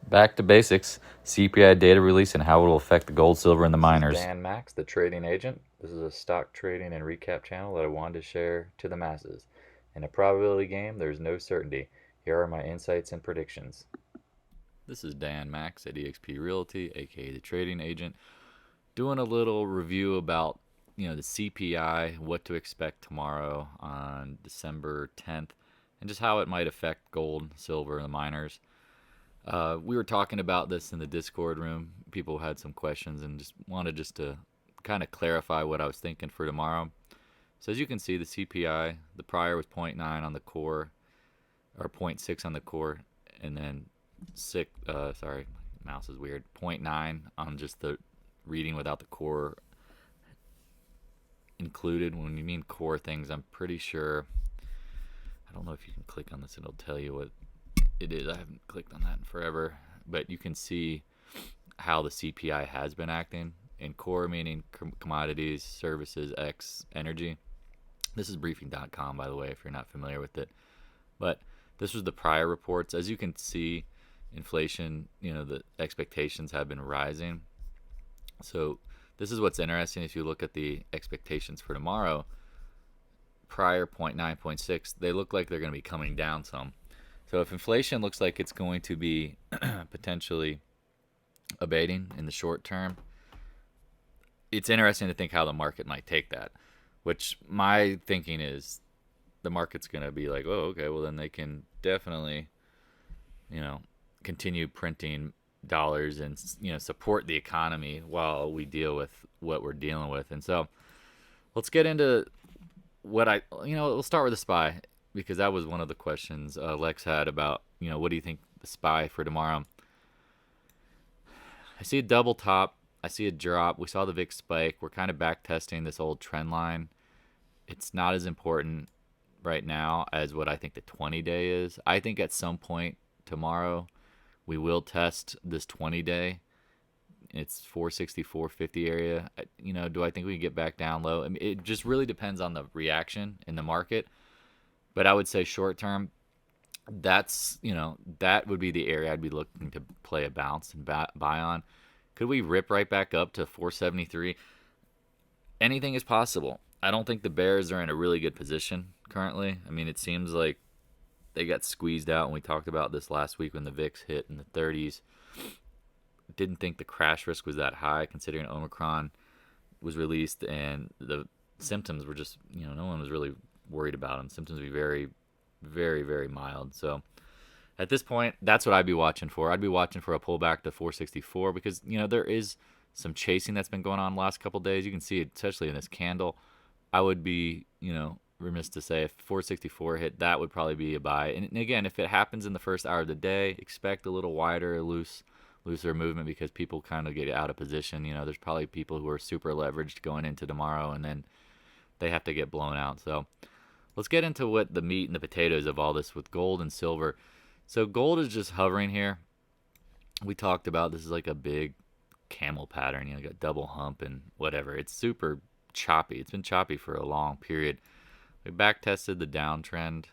Back to basics. CPI data release and how it will affect the gold, silver, and the miners. This is Dan Max, the trading agent. This is a stock trading and recap channel that I wanted to share to the masses. In a probability game, there's no certainty. Here are my insights and predictions. This is Dan Max at eXp Realty, aka the trading agent, doing a little review about the CPI, what to expect tomorrow on December 10th, and just how it might affect gold, silver, and the miners. We were talking about this in the Discord room. People had some questions and just wanted to kind of clarify what I was thinking for tomorrow. So as you can see, the CPI, the prior was zero 0.9 on the core, or zero 0.6 on the core, and then sorry, mouse is weird, zero 0.9 on just the reading without the core included. When you mean core things, I'm pretty sure, I don't know if you can click on this and it'll tell you what it is. I haven't clicked on that in forever, but you can see how the CPI has been acting in core, meaning commodities, services, X, energy. This is briefing.com, by the way, if you're not familiar with it. But this was the prior reports. As you can see, inflation, the expectations have been rising. So this is what's interesting. If you look at the expectations for tomorrow, prior 0.9, 0.6, they look like they're going to be coming down some. So if inflation looks like it's going to be potentially abating in the short term, it's interesting to think how the market might take that, which my thinking is the market's going to be like, oh, okay, well then they can definitely, continue printing dollars and, support the economy while we deal with what we're dealing with. And so let's get into we'll start with the SPY, because that was one of the questions Lex had about, what do you think the SPY for tomorrow? I see a double top. I see a drop. We saw the VIX spike. We're kind of back testing this old trend line. It's not as important right now as what I think the 20-day is. I think at some point tomorrow we will test this 20-day. It's 464.50 area. Do I think we can get back down low? I mean, it just really depends on the reaction in the market. But I would say short term, that would be the area I'd be looking to play a bounce and buy on. Could we rip right back up to 473? Anything is possible. I don't think the Bears are in a really good position currently. I mean, it seems like they got squeezed out, and we talked about this last week when the VIX hit in the 30s. Didn't think the crash risk was that high considering Omicron was released and the symptoms were just, no one was really worried about them. Symptoms would be very, very, very mild. So at this point, that's what I'd be watching for. I'd be watching for a pullback to 464 because, there is some chasing that's been going on the last couple of days. You can see it, especially in this candle. I would be, remiss to say if 464 hit, that would probably be a buy. And again, if it happens in the first hour of the day, expect a little wider, looser movement because people kind of get out of position. There's probably people who are super leveraged going into tomorrow, and then they have to get blown out. So let's get into what the meat and the potatoes of all this with gold and silver. So gold is just hovering here. We talked about this is like a big camel pattern. Got double hump and whatever. It's super choppy. It's been choppy for a long period. We back tested the downtrend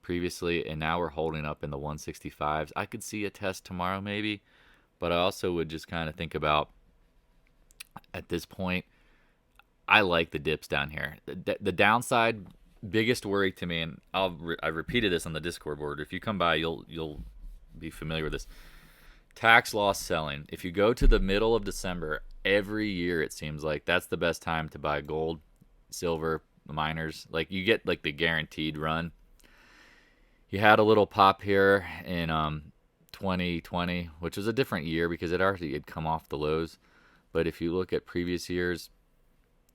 previously, and now we're holding up in the 165s. I could see a test tomorrow maybe, but I also would just kind of think about at this point, I like the dips down here. The downside, biggest worry to me, and I repeated this on the Discord board. If you come by, you'll be familiar with this. Tax loss selling. If you go to the middle of December, every year it seems like that's the best time to buy gold, silver, miners. Like you get like the guaranteed run. You had a little pop here in 2020, which was a different year because it already had come off the lows. But if you look at previous years,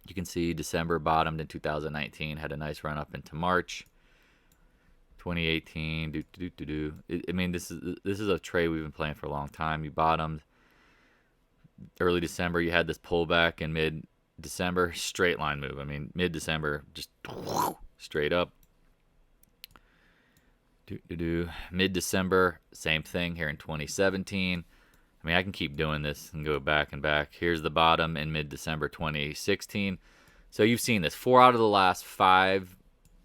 you can see December bottomed in 2019, had a nice run up into March 2018. I mean, this is a trade we've been playing for a long time. You bottomed early December. You had this pullback in mid-December, straight line move. I mean, mid-December, just straight up. Mid-December, same thing here in 2017. I mean, I can keep doing this and go back and back. Here's the bottom in mid-December 2016. So you've seen this. 4 out of the last 5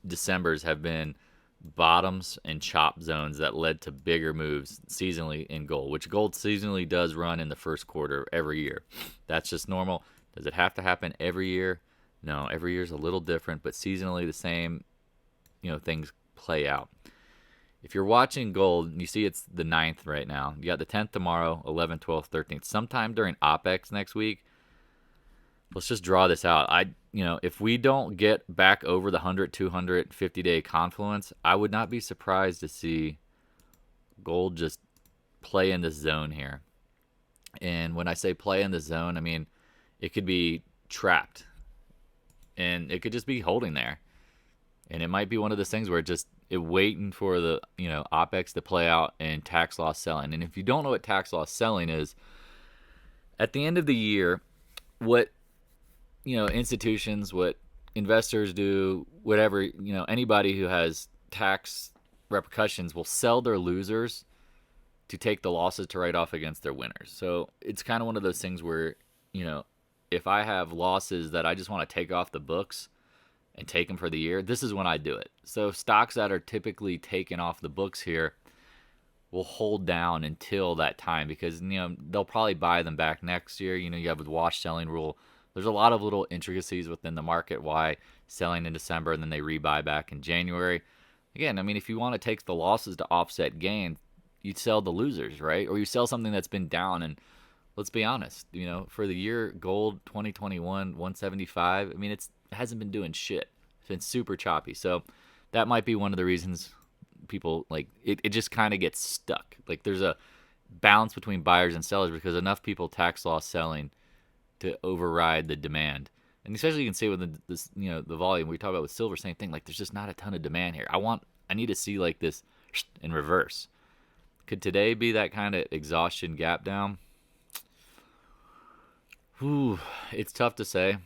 Decembers have been bottoms and chop zones that led to bigger moves seasonally in gold, which gold seasonally does run in the first quarter every year. That's just normal. Does it have to happen every year? No, every year is a little different, but seasonally the same, things play out. If you're watching gold, you see it's the 9th right now. You got the 10th tomorrow, 11th, 12th, 13th. Sometime during OPEX next week, let's just draw this out. If we don't get back over the 100, 200, 50-day confluence, I would not be surprised to see gold just play in this zone here. And when I say play in the zone, I mean it could be trapped, and it could just be holding there. And it might be one of those things where it waiting for the OPEX to play out and tax loss selling. And if you don't know what tax loss selling is, at the end of the year, what institutions, what investors do, whatever, anybody who has tax repercussions will sell their losers to take the losses to write off against their winners. So it's kind of one of those things where, if I have losses that I just want to take off the books and take them for the year, this is when I do it. So stocks that are typically taken off the books here will hold down until that time, because they'll probably buy them back next year. You have the wash selling rule. There's a lot of little intricacies within the market why selling in December and then they rebuy back in January. Again, I mean, if you want to take the losses to offset gain, you sell the losers, right? Or you sell something that's been down. And let's be honest, for the year gold 2021 175, I mean, it hasn't been doing shit. It's been super choppy. So that might be one of the reasons people like it just kind of gets stuck. Like there's a balance between buyers and sellers because enough people tax loss selling to override the demand. And especially you can see with the volume we talk about with silver, same thing. Like there's just not a ton of demand here. I need to see like this in reverse. Could today be that kind of exhaustion gap down? It's tough to say.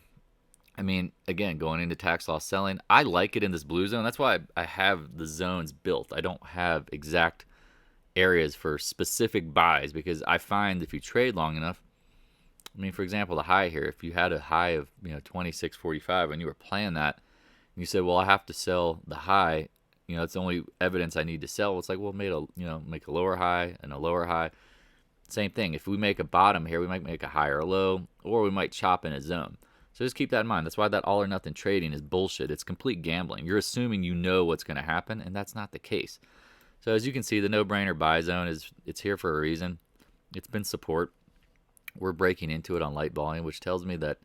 I mean, again, going into tax loss selling, I like it in this blue zone. That's why I have the zones built. I don't have exact areas for specific buys because I find if you trade long enough, I mean, for example, the high here, if you had a high of 26.45 and you were playing that, and you said, well, I have to sell the high, it's the only evidence I need to sell. Well, it's like, well, make a lower high and a lower high. Same thing. If we make a bottom here, we might make a high or a low, or we might chop in a zone. So just keep that in mind. That's why that all or nothing trading is bullshit. It's complete gambling. You're assuming you know what's going to happen, and that's not the case. So as you can see, the no-brainer buy zone it's here for a reason. It's been support. We're breaking into it on light volume, which tells me that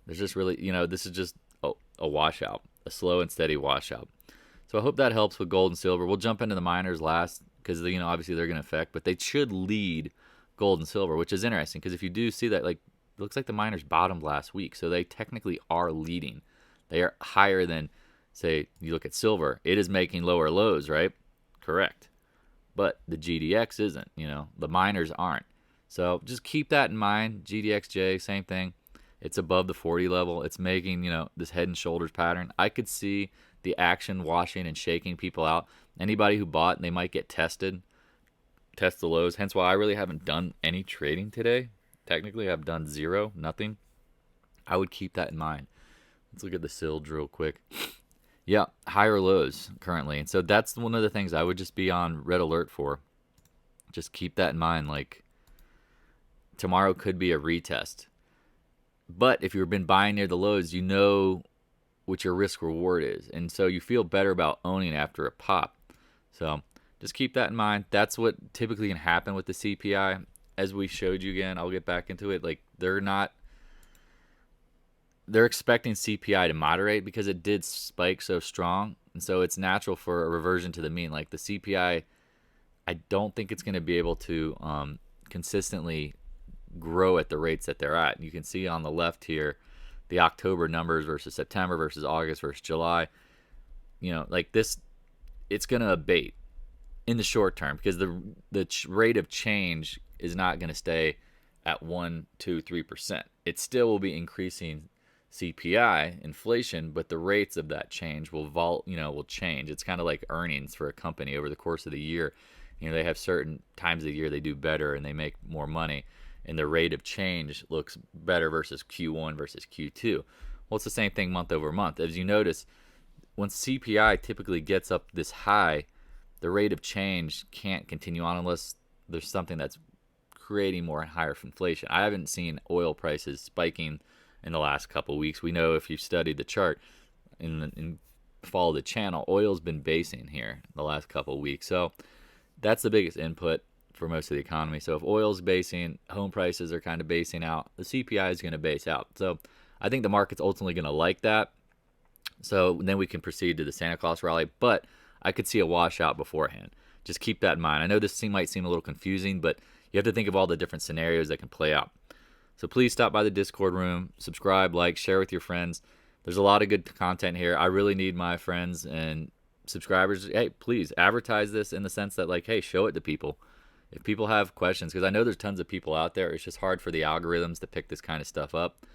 there's just really, this is just a washout, a slow and steady washout. So I hope that helps with gold and silver. We'll jump into the miners last because, obviously they're going to affect, but they should lead gold and silver, which is interesting because if you do see that, like, it looks like the miners bottomed last week, so they technically are leading. They are higher than, say, you look at silver. It is making lower lows, right? Correct. But the GDX isn't, the miners aren't. So just keep that in mind. GDXJ, same thing. It's above the 40 level. It's making, this head and shoulders pattern. I could see the action washing and shaking people out. Anybody who bought, they might get tested, test the lows. Hence why I really haven't done any trading today. Technically, I've done zero, nothing. I would keep that in mind. Let's look at the SILD real quick. Yeah, higher lows currently. And so that's one of the things I would just be on red alert for. Just keep that in mind. Like, tomorrow could be a retest. But if you've been buying near the lows, you know what your risk reward is. And so you feel better about owning after a pop. So just keep that in mind. That's what typically can happen with the CPI. As we showed you again, I'll get back into it. Like, they're expecting CPI to moderate because it did spike so strong. And so it's natural for a reversion to the mean. Like the CPI, I don't think it's going to be able to consistently grow at the rates that they're at. You can see on the left here, the October numbers versus September versus August versus July. Like this, it's going to abate in the short term because the rate of change is not going to stay at 1, 2, 3%. It still will be increasing CPI, inflation, but the rates of that change will change. It's kind of like earnings for a company over the course of the year. They have certain times of the year they do better and they make more money, and the rate of change looks better versus Q1 versus Q2. Well, it's the same thing month over month. As you notice, when CPI typically gets up this high, the rate of change can't continue on unless there's something that's creating more and higher inflation. I haven't seen oil prices spiking in the last couple of weeks. We know if you've studied the chart and followed the channel, oil's been basing here the last couple of weeks. So that's the biggest input for most of the economy. So if oil's basing, home prices are kind of basing out, the CPI is going to base out. So I think the market's ultimately going to like that. So then we can proceed to the Santa Claus rally. But I could see a washout beforehand. Just keep that in mind. I know this might seem a little confusing, but you have to think of all the different scenarios that can play out. So please stop by the Discord room, subscribe, like, share with your friends. There's a lot of good content here. I really need my friends and subscribers. Hey, please advertise this in the sense that, like, hey, show it to people. If people have questions, because I know there's tons of people out there, it's just hard for the algorithms to pick this kind of stuff up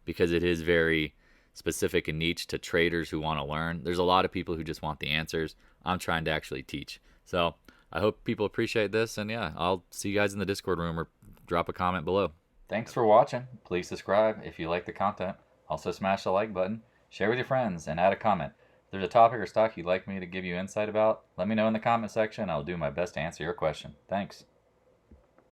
because it is very specific and niche to traders who want to learn. There's a lot of people who just want the answers. I'm trying to actually teach. So I hope people appreciate this. And yeah, I'll see you guys in the Discord room or drop a comment below. Thanks for watching. Please subscribe if you like the content. Also smash the like button, share with your friends, and add a comment. If there's a topic or stock you'd like me to give you insight about, let me know in the comment section. I'll do my best to answer your question. Thanks.